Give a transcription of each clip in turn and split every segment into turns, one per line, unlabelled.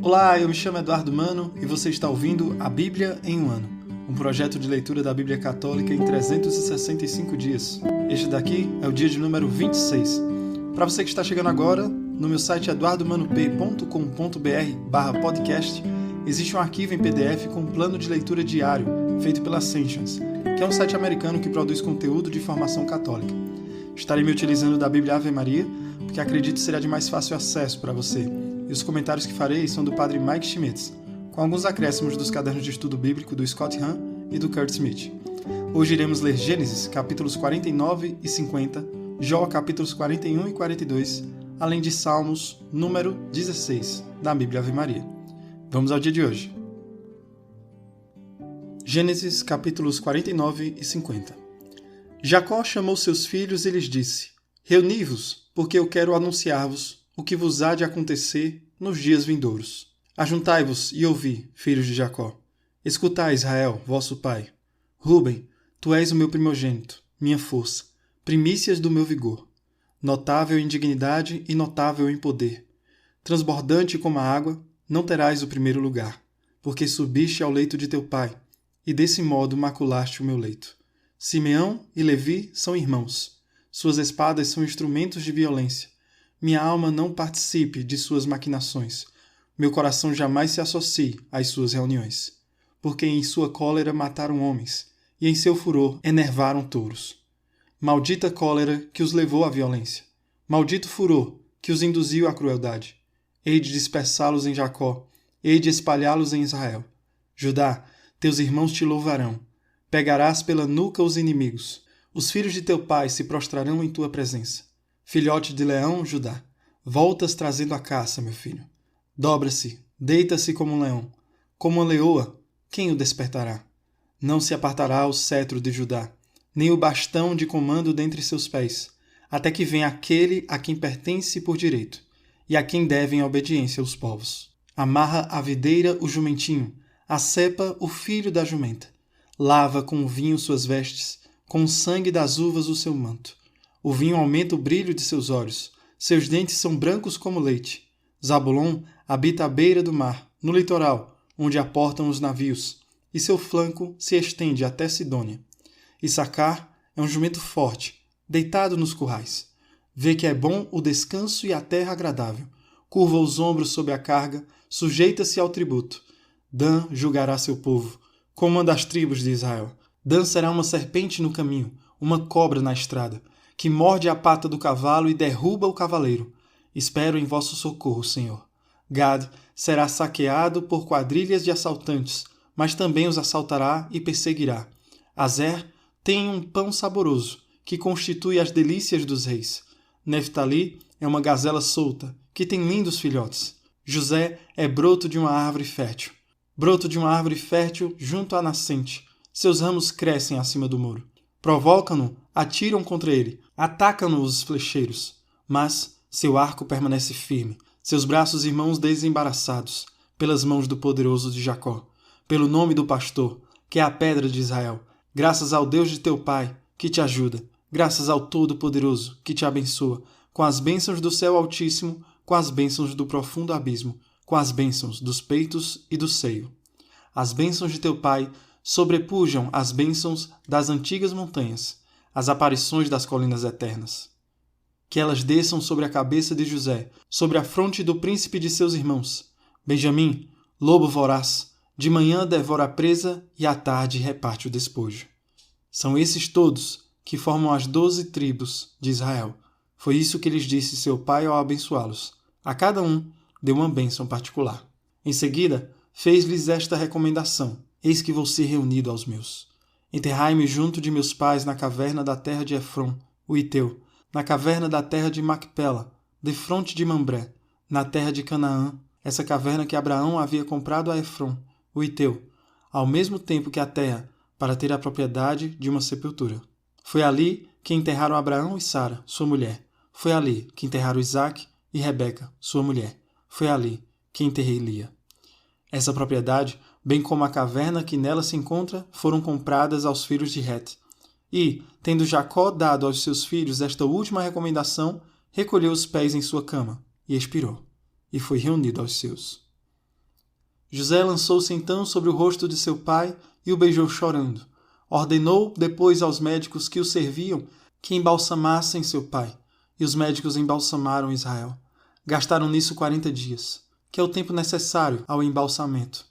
Olá, eu me chamo Eduardo Mano e você está ouvindo A Bíblia em um Ano, um projeto de leitura da Bíblia Católica em 365 dias. Este daqui é o dia de número 26. Para você que está chegando agora, no meu site eduardomano.com.br/podcast existe um arquivo em PDF com um plano de leitura diário feito pela Ascensions, que é um site americano que produz conteúdo de formação católica. Estarei me utilizando da Bíblia Ave Maria, porque acredito será de mais fácil acesso para você. E os comentários que farei são do padre Mike Schmitz, com alguns acréscimos dos cadernos de estudo bíblico do Scott Hahn e do Kurt Smith. Hoje iremos ler Gênesis, capítulos 49 e 50, Jó, capítulos 41 e 42, além de Salmos, número 16, da Bíblia Ave Maria. Vamos ao dia de hoje. Gênesis, capítulos 49 e 50. Jacó chamou seus filhos e lhes disse: Reuni-vos, porque eu quero anunciar-vos o que vos há de acontecer nos dias vindouros. Ajuntai-vos e ouvi, filhos de Jacó. Escutai, Israel, vosso pai. Rúben, tu és o meu primogênito, minha força, primícias do meu vigor. Notável em dignidade e notável em poder. Transbordante como a água, não terás o primeiro lugar, porque subiste ao leito de teu pai, e desse modo maculaste o meu leito. Simeão e Levi são irmãos. Suas espadas são instrumentos de violência. Minha alma não participe de suas maquinações. Meu coração jamais se associe às suas reuniões. Porque em sua cólera mataram homens, e em seu furor enervaram touros. Maldita cólera que os levou à violência. Maldito furor que os induziu à crueldade. Hei de dispersá-los em Jacó, hei de espalhá-los em Israel. Judá, teus irmãos te louvarão. Pegarás pela nuca os inimigos. Os filhos de teu pai se prostrarão em tua presença. Filhote de leão, Judá, voltas trazendo a caça, meu filho. Dobra-se, deita-se como um leão. Como uma leoa, quem o despertará? Não se apartará o cetro de Judá, nem o bastão de comando dentre seus pés, até que venha aquele a quem pertence por direito, e a quem devem obediência os povos. Amarra a videira o jumentinho, a cepa o filho da jumenta. Lava com o vinho suas vestes, com o sangue das uvas o seu manto. O vinho aumenta o brilho de seus olhos, seus dentes são brancos como leite. Zabulon habita à beira do mar, no litoral, onde aportam os navios, e seu flanco se estende até Sidônia. Issacar é um jumento forte, deitado nos currais. Vê que é bom o descanso e a terra agradável. Curva os ombros sob a carga, sujeita-se ao tributo. Dan julgará seu povo, como uma das tribos de Israel. Dan será uma serpente no caminho, uma cobra na estrada, que morde a pata do cavalo e derruba o cavaleiro. Espero em vosso socorro, Senhor. Gad será saqueado por quadrilhas de assaltantes, mas também os assaltará e perseguirá. Azer tem um pão saboroso, que constitui as delícias dos reis. Neftali é uma gazela solta, que tem lindos filhotes. José é broto de uma árvore fértil. Broto de uma árvore fértil junto à nascente. Seus ramos crescem acima do muro. Provocam-no, atiram contra ele, atacam-no os flecheiros. Mas seu arco permanece firme, seus braços e mãos desembaraçados, pelas mãos do poderoso de Jacó, pelo nome do pastor, que é a pedra de Israel, graças ao Deus de teu pai, que te ajuda, graças ao Todo-Poderoso, que te abençoa, com as bênçãos do céu altíssimo, com as bênçãos do profundo abismo, com as bênçãos dos peitos e do seio. As bênçãos de teu pai sobrepujam as bênçãos das antigas montanhas, as aparições das colinas eternas. Que elas desçam sobre a cabeça de José, sobre a fronte do príncipe de seus irmãos. Benjamim, lobo voraz, de manhã devora a presa e à tarde reparte o despojo. São esses todos que formam as 12 tribos de Israel. Foi isso que lhes disse seu pai ao abençoá-los. A cada um deu uma bênção particular. Em seguida, fez-lhes esta recomendação: Eis que vou ser reunido aos meus. Enterrai-me junto de meus pais na caverna da terra de Efron, o Iteu, na caverna da terra de Macpela, defronte de Mambré, na terra de Canaã, essa caverna que Abraão havia comprado a Efron, o Iteu, ao mesmo tempo que a terra, para ter a propriedade de uma sepultura. Foi ali que enterraram Abraão e Sara, sua mulher. Foi ali que enterraram Isaque e Rebeca, sua mulher. Foi ali que enterrei Lia. Essa propriedade, bem como a caverna que nela se encontra, foram compradas aos filhos de Het. E, tendo Jacó dado aos seus filhos esta última recomendação, recolheu os pés em sua cama e expirou, e foi reunido aos seus. José lançou-se então sobre o rosto de seu pai e o beijou chorando. Ordenou depois aos médicos que o serviam que embalsamassem seu pai. E os médicos embalsamaram Israel. Gastaram nisso 40 dias, que é o tempo necessário ao embalsamento.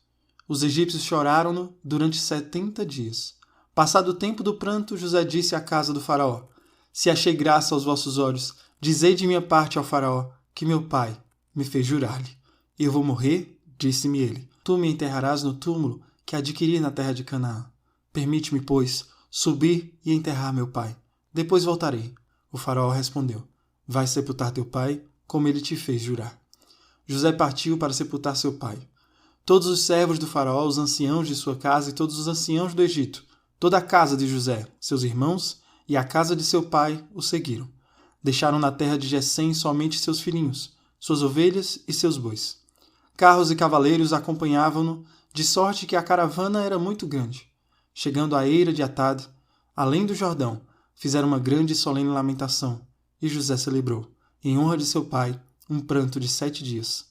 Os egípcios choraram-no durante 70 dias. Passado o tempo do pranto, José disse à casa do faraó: Se achei graça aos vossos olhos, dizei de minha parte ao faraó que meu pai me fez jurar-lhe. Eu vou morrer, disse-me ele. Tu me enterrarás no túmulo que adquiri na terra de Canaã. Permite-me, pois, subir e enterrar meu pai. Depois voltarei. O faraó respondeu: Vai sepultar teu pai, como ele te fez jurar. José partiu para sepultar seu pai. Todos os servos do faraó, os anciãos de sua casa e todos os anciãos do Egito, toda a casa de José, seus irmãos e a casa de seu pai o seguiram. Deixaram na terra de Gessém somente seus filhinhos, suas ovelhas e seus bois. Carros e cavaleiros acompanhavam-no, de sorte que a caravana era muito grande. Chegando à eira de Atad, além do Jordão, fizeram uma grande e solene lamentação, e José celebrou, em honra de seu pai, um pranto de 7 dias.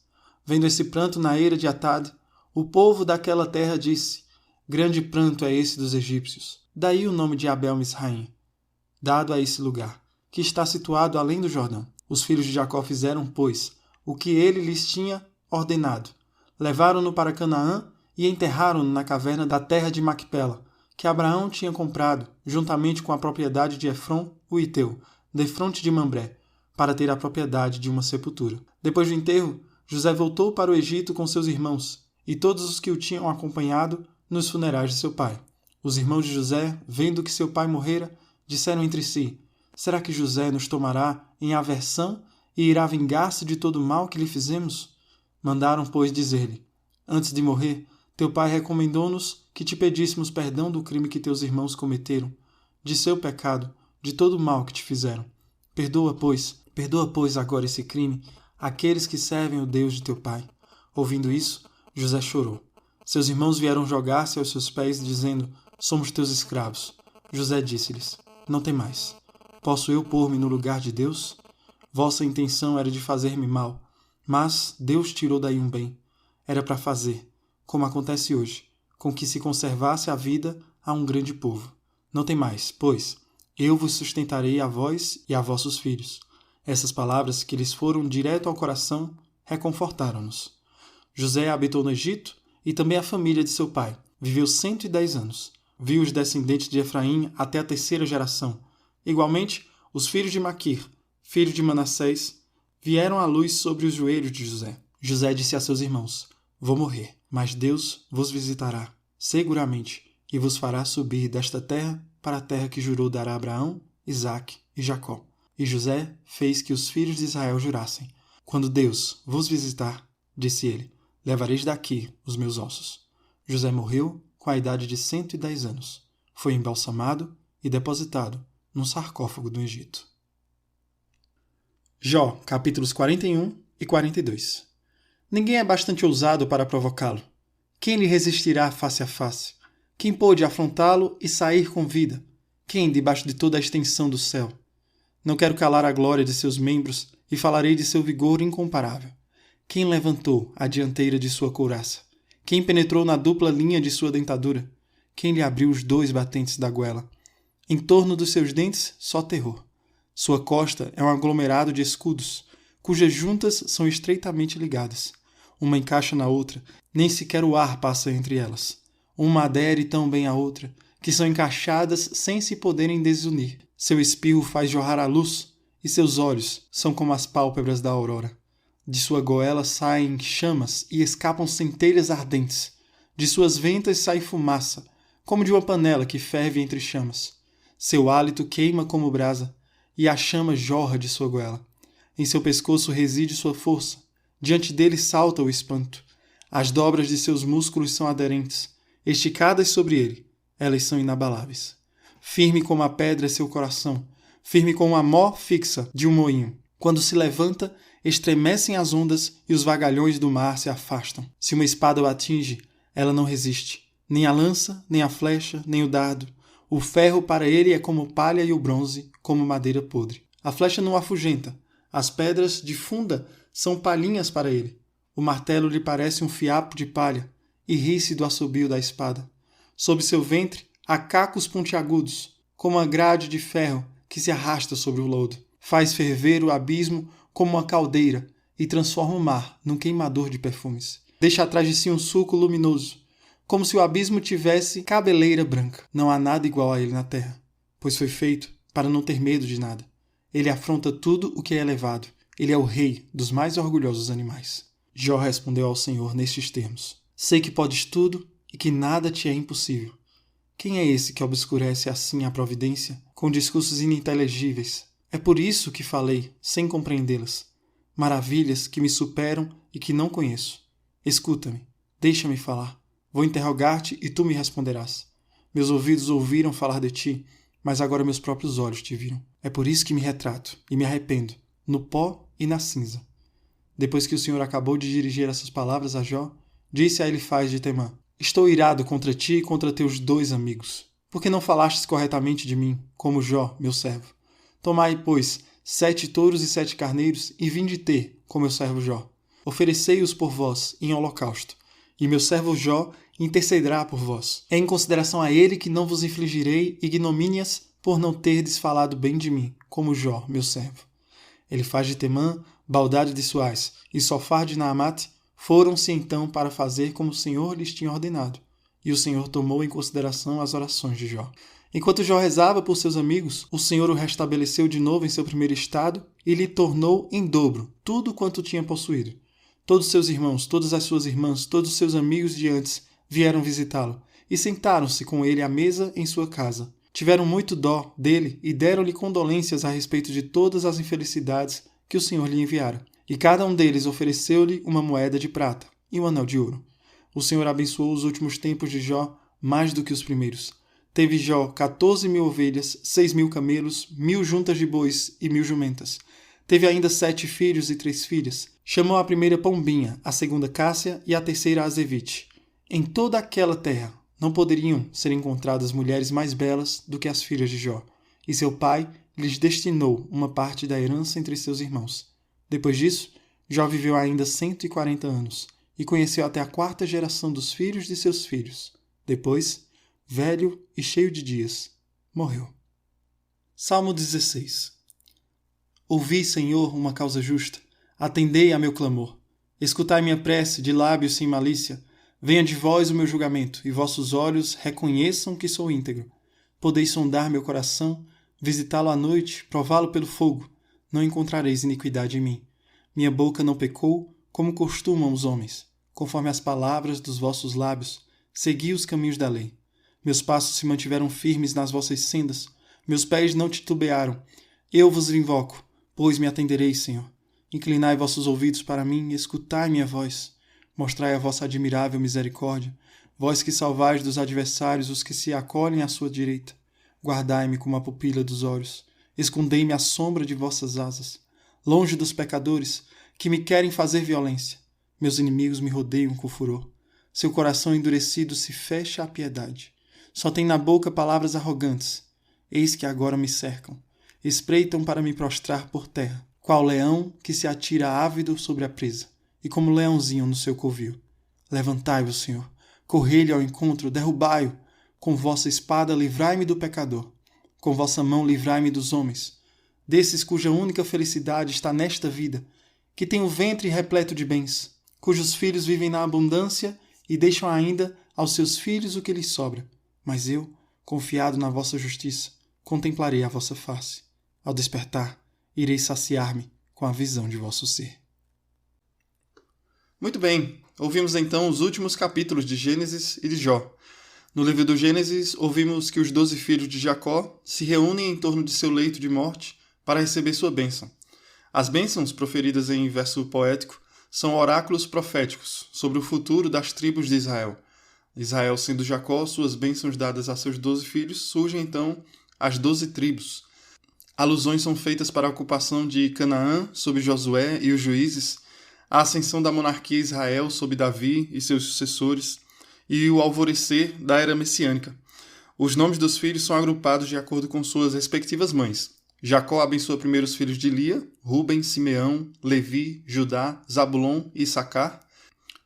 Vendo esse pranto na eira de Atad, o povo daquela terra disse: Grande pranto é esse dos egípcios. Daí o nome de Abel-Misraim, dado a esse lugar, que está situado além do Jordão. Os filhos de Jacó fizeram, pois, o que ele lhes tinha ordenado. Levaram-no para Canaã e enterraram-no na caverna da terra de Macpela, que Abraão tinha comprado, juntamente com a propriedade de Efron, o Hiteu, defronte de Mambré, para ter a propriedade de uma sepultura. Depois do enterro, José voltou para o Egito com seus irmãos e todos os que o tinham acompanhado nos funerais de seu pai. Os irmãos de José, vendo que seu pai morrera, disseram entre si: Será que José nos tomará em aversão e irá vingar-se de todo o mal que lhe fizemos? Mandaram, pois, dizer-lhe: Antes de morrer, teu pai recomendou-nos que te pedíssemos perdão do crime que teus irmãos cometeram, de seu pecado, de todo o mal que te fizeram. Perdoa, pois, agora esse crime àqueles que servem o Deus de teu pai. Ouvindo isso, José chorou. Seus irmãos vieram jogar-se aos seus pés, dizendo: Somos teus escravos. José disse-lhes: Não temais. Posso eu pôr-me no lugar de Deus? Vossa intenção era de fazer-me mal, mas Deus tirou daí um bem. Era para fazer, como acontece hoje, com que se conservasse a vida a um grande povo. Não temais, pois eu vos sustentarei a vós e a vossos filhos. Essas palavras, que lhes foram direto ao coração, reconfortaram-nos. José habitou no Egito e também a família de seu pai. Viveu 110 anos. Viu os descendentes de Efraim até a 3ª geração. Igualmente, os filhos de Maquir, filho de Manassés, vieram à luz sobre os joelhos de José. José disse a seus irmãos: Vou morrer, mas Deus vos visitará, seguramente, e vos fará subir desta terra para a terra que jurou dar a Abraão, Isaque e Jacó. E José fez que os filhos de Israel jurassem: Quando Deus vos visitar, disse ele, levareis daqui os meus ossos. José morreu com a idade de 110 anos. Foi embalsamado e depositado num sarcófago do Egito. Jó, capítulos 41 e 42. Ninguém é bastante ousado para provocá-lo. Quem lhe resistirá face a face? Quem pôde afrontá-lo e sair com vida? Quem debaixo de toda a extensão do céu? Não quero calar a glória de seus membros e falarei de seu vigor incomparável. Quem levantou a dianteira de sua couraça? Quem penetrou na dupla linha de sua dentadura? Quem lhe abriu os 2 batentes da goela? Em torno dos seus dentes, só terror. Sua costa é um aglomerado de escudos, cujas juntas são estreitamente ligadas. Uma encaixa na outra, nem sequer o ar passa entre elas. Uma adere tão bem à outra, que são encaixadas sem se poderem desunir. Seu espirro faz jorrar a luz, e seus olhos são como as pálpebras da aurora. De sua goela saem chamas e escapam centelhas ardentes. De suas ventas sai fumaça, como de uma panela que ferve entre chamas. Seu hálito queima como brasa, e a chama jorra de sua goela. Em seu pescoço reside sua força. Diante dele salta o espanto. As dobras de seus músculos são aderentes. Esticadas sobre ele, elas são inabaláveis. Firme como a pedra é seu coração, firme como a mó fixa de um moinho. Quando se levanta, estremecem as ondas e os vagalhões do mar se afastam. Se uma espada o atinge, ela não resiste. Nem a lança, nem a flecha, nem o dardo. O ferro para ele é como palha e o bronze como madeira podre. A flecha não afugenta. As pedras de funda são palhinhas para ele. O martelo lhe parece um fiapo de palha. e ri-se do assobio da espada. Sob seu ventre há cacos pontiagudos, como uma grade de ferro que se arrasta sobre o lodo. Faz ferver o abismo como uma caldeira e transforma o mar num queimador de perfumes. Deixa atrás de si um sulco luminoso, como se o abismo tivesse cabeleira branca. Não há nada igual a ele na terra, pois foi feito para não ter medo de nada. Ele afronta tudo o que é elevado. Ele é o rei dos mais orgulhosos animais. Jó respondeu ao Senhor nestes termos: Sei que podes tudo e que nada te é impossível. Quem é esse que obscurece assim a providência com discursos ininteligíveis? É por isso que falei, sem compreendê-las. Maravilhas que me superam e que não conheço. Escuta-me, deixa-me falar. Vou interrogar-te e tu me responderás. Meus ouvidos ouviram falar de ti, mas agora meus próprios olhos te viram. É por isso que me retrato e me arrependo, no pó e na cinza. Depois que o Senhor acabou de dirigir essas palavras a Jó, disse a Elifaz de Temã: Estou irado contra ti e contra teus 2 amigos, porque não falastes corretamente de mim, como Jó, meu servo. Tomai, pois, 7 touros e 7 carneiros, e vinde ter com meu servo Jó. Oferecei-os por vós em holocausto, e meu servo Jó intercederá por vós. É em consideração a ele que não vos infligirei ignomínias por não terdes falado bem de mim, como Jó, meu servo. Elifaz de Temã, Baldade de Suás e Sofar de Naamate foram-se então para fazer como o Senhor lhes tinha ordenado, e o Senhor tomou em consideração as orações de Jó. Enquanto Jó rezava por seus amigos, o Senhor o restabeleceu de novo em seu primeiro estado e lhe tornou em dobro tudo quanto tinha possuído. Todos seus irmãos, todas as suas irmãs, todos os seus amigos de antes vieram visitá-lo e sentaram-se com ele à mesa em sua casa. Tiveram muito dó dele e deram-lhe condolências a respeito de todas as infelicidades que o Senhor lhe enviara. E cada um deles ofereceu-lhe uma moeda de prata e um anel de ouro. O Senhor abençoou os últimos tempos de Jó mais do que os primeiros. Teve Jó 14.000 ovelhas, 6.000 camelos, 1.000 juntas de bois e 1.000 jumentas. Teve ainda 7 filhos e 3 filhas. Chamou a primeira Pombinha, a segunda Cássia e a terceira Azevite. Em toda aquela terra não poderiam ser encontradas mulheres mais belas do que as filhas de Jó, e seu pai lhes destinou uma parte da herança entre seus irmãos. Depois disso, Jó viveu ainda 140 anos e conheceu até a 4ª geração dos filhos de seus filhos. Depois, velho e cheio de dias, morreu. Salmo 16. Ouvi, Senhor, uma causa justa. Atendei a meu clamor. Escutai minha prece de lábios sem malícia. Venha de vós o meu julgamento, e vossos olhos reconheçam que sou íntegro. Podeis sondar meu coração, visitá-lo à noite, prová-lo pelo fogo. Não encontrareis iniquidade em mim. Minha boca não pecou, como costumam os homens. Conforme as palavras dos vossos lábios, segui os caminhos da lei. Meus passos se mantiveram firmes nas vossas sendas. Meus pés não titubearam. Eu vos invoco, pois me atendereis, Senhor. Inclinai vossos ouvidos para mim e escutai minha voz. Mostrai a vossa admirável misericórdia, vós que salvais dos adversários os que se acolhem à sua direita. Guardai-me como a pupila dos olhos. Escondei-me à sombra de vossas asas, longe dos pecadores que me querem fazer violência. Meus inimigos me rodeiam com furor. Seu coração endurecido se fecha à piedade. Só tem na boca palavras arrogantes. Eis que agora me cercam. Espreitam para me prostrar por terra, qual leão que se atira ávido sobre a presa, e como leãozinho no seu covil. Levantai-vos, Senhor. Correi-lhe ao encontro, derrubai-o. Com vossa espada livrai-me do pecador. Com vossa mão livrai-me dos homens, desses cuja única felicidade está nesta vida, que tem o ventre repleto de bens, cujos filhos vivem na abundância e deixam ainda aos seus filhos o que lhes sobra. Mas eu, confiado na vossa justiça, contemplarei a vossa face. Ao despertar, irei saciar-me com a visão de vosso ser. Muito bem, ouvimos então os últimos capítulos de Gênesis e de Jó. No livro do Gênesis, ouvimos que os 12 filhos de Jacó se reúnem em torno de seu leito de morte para receber sua bênção. As bênçãos proferidas em verso poético são oráculos proféticos sobre o futuro das tribos de Israel. Israel sendo Jacó, suas bênçãos dadas a seus 12 filhos, surgem então as 12 tribos. Alusões são feitas para a ocupação de Canaã sob Josué e os juízes, a ascensão da monarquia Israel sob Davi e seus sucessores, e o alvorecer da era messiânica. Os nomes dos filhos são agrupados de acordo com suas respectivas mães. Jacó abençoa primeiro os filhos de Lia, Ruben, Simeão, Levi, Judá, Zabulon e Issacar.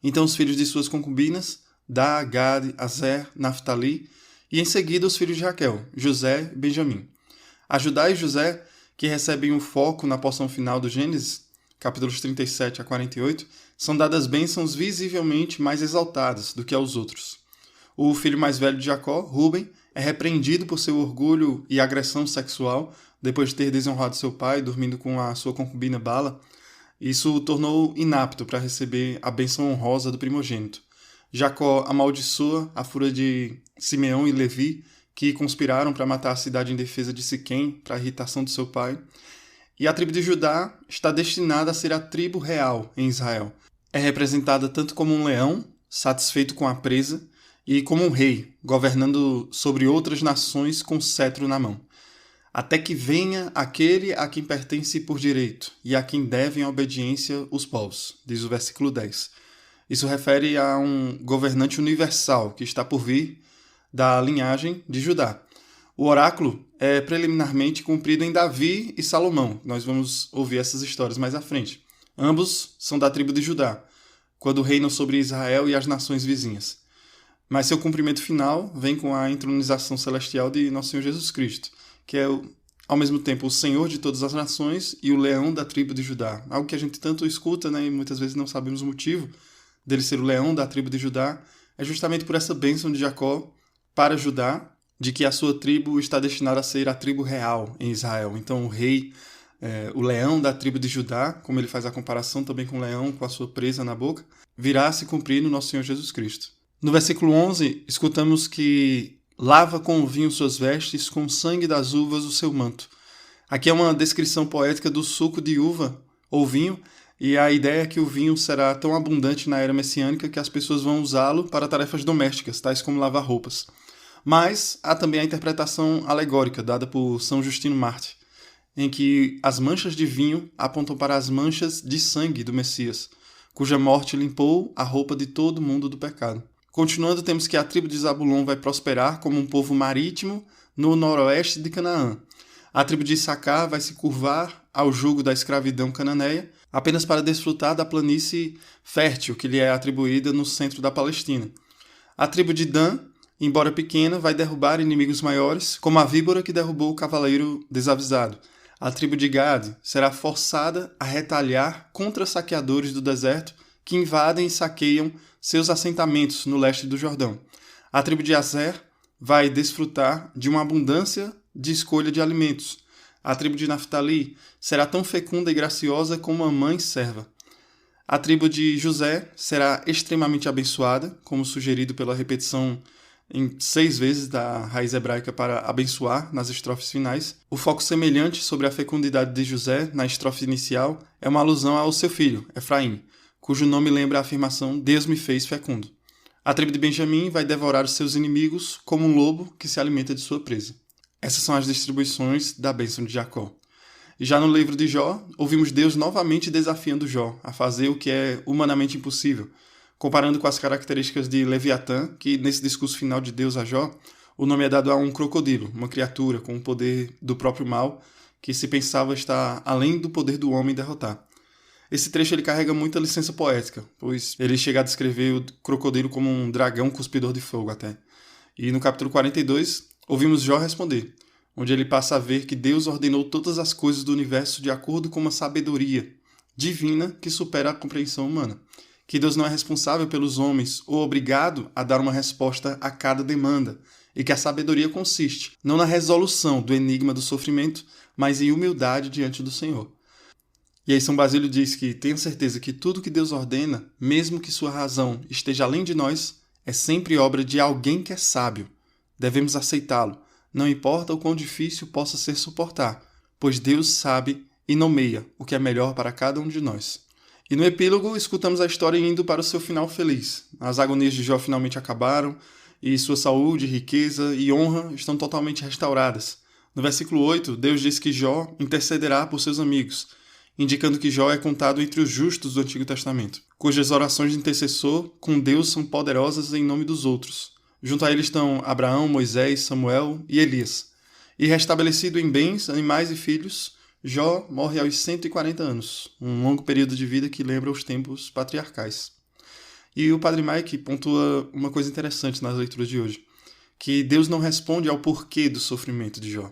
Então os filhos de suas concubinas, Dá, Gade, Azer, Naftali, e em seguida os filhos de Raquel, José e Benjamim. A Judá e José, que recebem um foco na porção final do Gênesis, capítulos 37 a 48, são dadas bênçãos visivelmente mais exaltadas do que aos outros. O filho mais velho de Jacó, Ruben, é repreendido por seu orgulho e agressão sexual, depois de ter desonrado seu pai, dormindo com a sua concubina Bala. Isso o tornou inapto para receber a bênção honrosa do primogênito. Jacó amaldiçoa a fúria de Simeão e Levi, que conspiraram para matar a cidade em defesa de Siquém, para a irritação de seu pai. E a tribo de Judá está destinada a ser a tribo real em Israel. É representada tanto como um leão, satisfeito com a presa, e como um rei, governando sobre outras nações com cetro na mão. Até que venha aquele a quem pertence por direito, e a quem devem a obediência os povos, diz o versículo 10. Isso refere a um governante universal que está por vir da linhagem de Judá. O oráculo é preliminarmente cumprido em Davi e Salomão. Nós vamos ouvir essas histórias mais à frente. Ambos são da tribo de Judá, quando reinam sobre Israel e as nações vizinhas. Mas seu cumprimento final vem com a entronização celestial de Nosso Senhor Jesus Cristo, que é, ao mesmo tempo, o Senhor de todas as nações e o leão da tribo de Judá. Algo que a gente tanto escuta, né, e muitas vezes não sabemos o motivo dele ser o leão da tribo de Judá, é justamente por essa bênção de Jacó para Judá, de que a sua tribo está destinada a ser a tribo real em Israel. Então o rei, o leão da tribo de Judá, como ele faz a comparação também com o leão com a sua presa na boca, virá a se cumprir no Nosso Senhor Jesus Cristo. No versículo 11, escutamos que lava com o vinho suas vestes, com o sangue das uvas o seu manto. Aqui é uma descrição poética do suco de uva ou vinho, e a ideia é que o vinho será tão abundante na era messiânica que as pessoas vão usá-lo para tarefas domésticas, tais como lavar roupas. Mas há também a interpretação alegórica dada por São Justino Marte, em que as manchas de vinho apontam para as manchas de sangue do Messias, cuja morte limpou a roupa de todo mundo do pecado. Continuando, temos que a tribo de Zabulon vai prosperar como um povo marítimo no noroeste de Canaã. A tribo de Issacar vai se curvar ao jugo da escravidão cananeia, apenas para desfrutar da planície fértil que lhe é atribuída no centro da Palestina. A tribo de Dan, embora pequena, vai derrubar inimigos maiores, como a víbora que derrubou o cavaleiro desavisado. A tribo de Gade será forçada a retalhar contra saqueadores do deserto que invadem e saqueiam seus assentamentos no leste do Jordão. A tribo de Azer vai desfrutar de uma abundância de escolha de alimentos. A tribo de Naftali será tão fecunda e graciosa como uma mãe serva. A tribo de José será extremamente abençoada, como sugerido pela repetição em 6 vezes da raiz hebraica para abençoar nas estrofes finais. O foco semelhante sobre a fecundidade de José na estrofe inicial é uma alusão ao seu filho, Efraim, cujo nome lembra a afirmação Deus me fez fecundo. A tribo de Benjamim vai devorar os seus inimigos como um lobo que se alimenta de sua presa. Essas são as distribuições da bênção de Jacó. E já no livro de Jó, ouvimos Deus novamente desafiando Jó a fazer o que é humanamente impossível, comparando com as características de Leviatã, que nesse discurso final de Deus a Jó, o nome é dado a um crocodilo, uma criatura com o poder do próprio mal, que se pensava estar além do poder do homem derrotar. Esse trecho ele carrega muita licença poética, pois ele chega a descrever o crocodilo como um dragão cuspidor de fogo até. E no capítulo 42, ouvimos Jó responder, onde ele passa a ver que Deus ordenou todas as coisas do universo de acordo com uma sabedoria divina que supera a compreensão humana. Que Deus não é responsável pelos homens ou obrigado a dar uma resposta a cada demanda, e que a sabedoria consiste não na resolução do enigma do sofrimento, mas em humildade diante do Senhor. E aí São Basílio diz que tenha certeza que tudo que Deus ordena, mesmo que sua razão esteja além de nós, é sempre obra de alguém que é sábio. Devemos aceitá-lo, não importa o quão difícil possa ser suportar, pois Deus sabe e nomeia o que é melhor para cada um de nós. E no epílogo, escutamos a história indo para o seu final feliz. As agonias de Jó finalmente acabaram, e sua saúde, riqueza e honra estão totalmente restauradas. No versículo 8, Deus diz que Jó intercederá por seus amigos, indicando que Jó é contado entre os justos do Antigo Testamento, cujas orações de intercessor com Deus são poderosas em nome dos outros. Junto a eles estão Abraão, Moisés, Samuel e Elias. E restabelecido em bens, animais e filhos, Jó morre aos 140 anos, um longo período de vida que lembra os tempos patriarcais. E o Padre Mike pontua uma coisa interessante nas leituras de hoje, que Deus não responde ao porquê do sofrimento de Jó.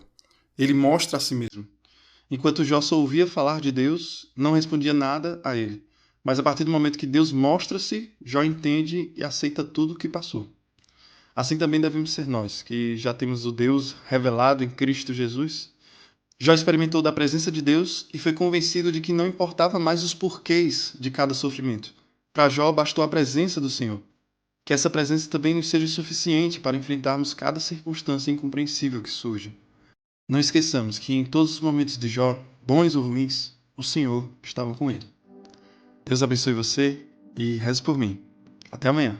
Ele mostra a si mesmo. Enquanto Jó só ouvia falar de Deus, não respondia nada a ele. Mas a partir do momento que Deus mostra-se, Jó entende e aceita tudo o que passou. Assim também devemos ser nós, que já temos o Deus revelado em Cristo Jesus. Jó experimentou da presença de Deus e foi convencido de que não importava mais os porquês de cada sofrimento. Para Jó bastou a presença do Senhor. Que essa presença também nos seja suficiente para enfrentarmos cada circunstância incompreensível que surge. Não esqueçamos que em todos os momentos de Jó, bons ou ruins, o Senhor estava com ele. Deus abençoe você e reze por mim. Até amanhã.